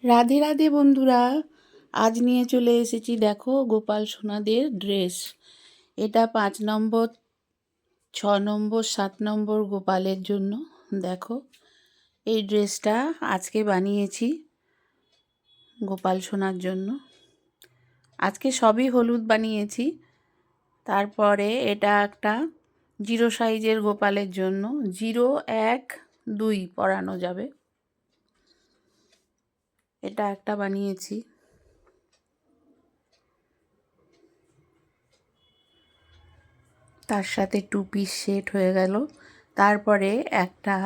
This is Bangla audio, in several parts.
রাধে রাধে বন্ধুরা, আজ নিয়ে চলে এসেছি দেখো গোপাল সোনাদের ড্রেস। এটা 5 নম্বর, 6 নম্বর, 7 নম্বর গোপালের জন্য। দেখো এই ড্রেসটা আজকে বানিয়েছি গোপাল সোনার জন্য। আজকে সবই হলুদ বানিয়েছি। তারপরে এটা একটা 0 সাইজের গোপালের জন্য, 0, 1, 2 পরানো যাবে। এটা একটা বানিয়েছি। তার সাথে 2 পিস সেট হয়ে গেল। তারপরে একটা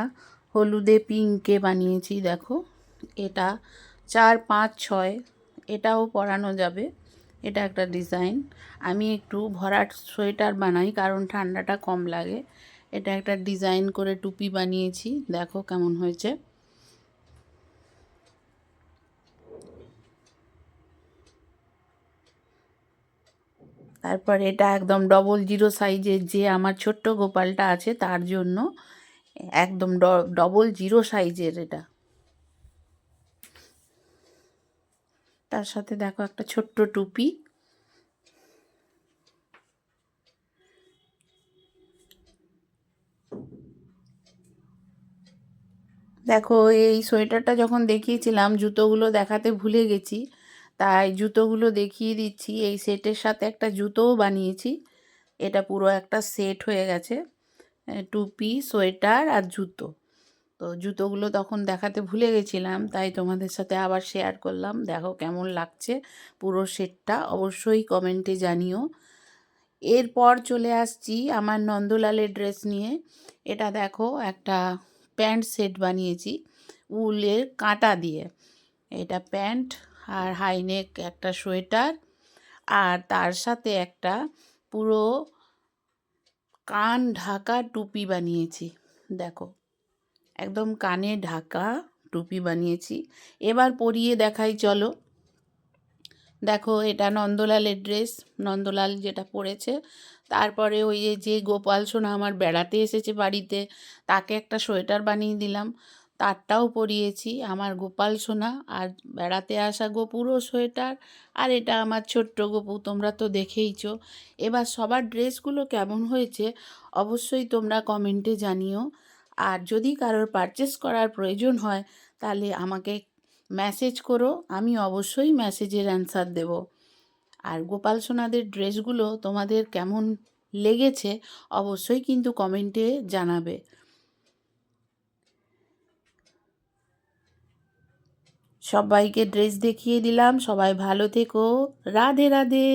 হলুদে পিঙ্কে বানিয়েছি দেখো। এটা 4, 5, 6 এটাও পরানো যাবে। এটা একটা ডিজাইন। আমি একটু ভরাট সোয়েটার বানাই কারণ ঠান্ডাটা কম লাগে। এটা একটা ডিজাইন করে টুপি বানিয়েছি, দেখো কেমন হয়েছে। তারপর এটা একদম 00 সাইজের, যে আমার ছোট্ট গোপালটা আছে তার জন্য একদম 00 সাইজের এটা। তার সাথে দেখো একটা ছোট্ট টুপি। দেখো এই সোয়েটারটা যখন দেখিয়েছিলাম জুতোগুলো দেখাতে ভুলে গেছি, তাই জুতোগুলো দেখিয়ে দিচ্ছি। এই সেটের সাথে একটা জুতোও বানিয়েছি। এটা পুরো একটা সেট হয়ে গেছে, টুপি, সোয়েটার আর জুতো। তো জুতোগুলো তখন দেখাতে ভুলে গেছিলাম, তাই তোমাদের সাথে আবার শেয়ার করলাম। দেখো কেমন লাগছে পুরো সেটটা, অবশ্যই কমেন্টে জানিও। এরপর চলে আসছি আমার নন্দলালের ড্রেস নিয়ে। এটা দেখো একটা প্যান্ট সেট বানিয়েছি উলের কাঁটা দিয়ে। এটা প্যান্ট আর হাইনেক একটা সোয়েটার, আর তার সাথে একটা পুরো কান ঢাকা টুপি বানিয়েছি। দেখো একদম কানে ঢাকা টুপি বানিয়েছি। এবার পরিয়ে দেখাই চলো। দেখো এটা নন্দলালের ড্রেস, নন্দলাল যেটা পরেছে। তারপরে ওই যে গোপাল সোনা আমার বেড়াতে এসেছে বাড়িতে, তাকে একটা সোয়েটার বানিয়ে দিলাম, তারটাও পরিয়েছি আমার গোপাল সোনা। আর বেড়াতে আসা গপুরও সোয়েটার, আর এটা আমার ছোট্ট গপু, তোমরা তো দেখেইছো। এবার সবার ড্রেসগুলো কেমন হয়েছে অবশ্যই তোমরা কমেন্টে জানিও। আর যদি কারোর পারচেস করার প্রয়োজন হয় তাহলে আমাকে মেসেজ করো, আমি অবশ্যই মেসেজের অ্যান্সার দেব। আর গোপাল সোনাদের ড্রেসগুলো তোমাদের কেমন লেগেছে অবশ্যই কিন্তু কমেন্টে জানাবে। সবাইকে ড্রেস দেখিয়ে দিলাম, সবাই ভালো থেকো। রাধে রাধে।